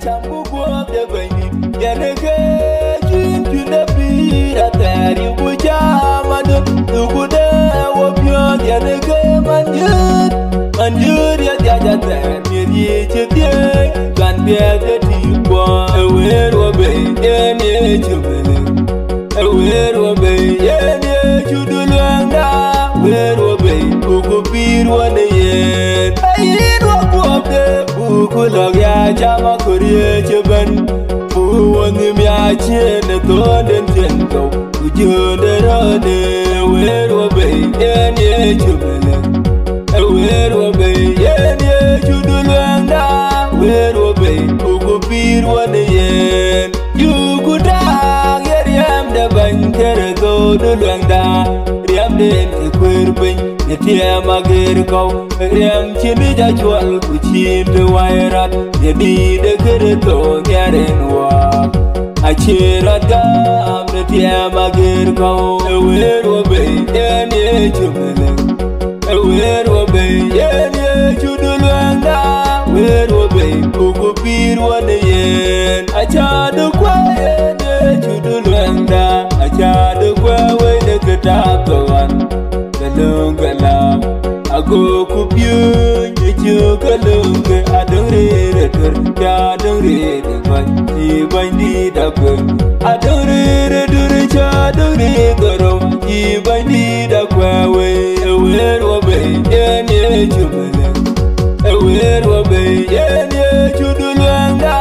camku guop de Benydit Nhialic chin the pira teri bujamadu Tugude wopyo Nhialic manjur ya jaja ter Miri chidye kan biede tipwa Ewer wabe yenye chubele Ewer wabe yenye chudulwanga Ewer wabe ukupir wane yen Ayin wakwabde ukulog ya chama kurye chuban Uwani mya chene tonden tento Ujunde rode Ewer wabe yenye chubele Ewer wabe yenye chudulwanga Ewer wabe ukupir wane yen Yukutak yeriem de bankere go dulwanga Riem den te kwerbin Yetiem agir kau Riem chini jachual kuchim te wairat Yedi de kereto nyaren wak Achirat gam Yetiem agir kau Ewer wabe yenye chumeleng Ewer wabe yenye chudulwanga Ewer wabe ukupir wane yen Achadu kwa yenye chudulwanga Achadu kwa wede ketaptawan Kalungalam Ago kupyo nyechu kalunga Adung rere tur Adung rere kwan Chi Benydit akwen Adung rere dure cha Adung rere goro Chi Benydit akwawe Ewer wabe yenye chumeleng Ewer wabe yenye chudulwanga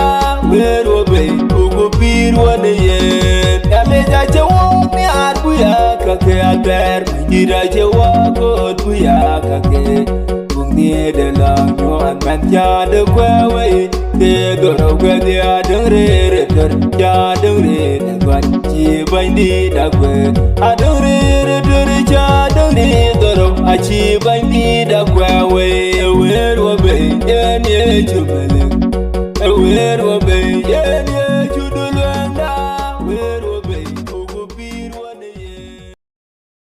Ewer wabe ukupir wane yen Yaleja chewok ni adbuya kake agar Benydit chewok buya kake Bungni de lang nyuan mancha de kwewe De goro kwe de adung rere tur Ja adung rere kwan Chi Benydit akwe Adung rere tur cha adung rere goro Achi Benydit akwewe Ewer wabe yenye chumeleng Ewer wabe yenye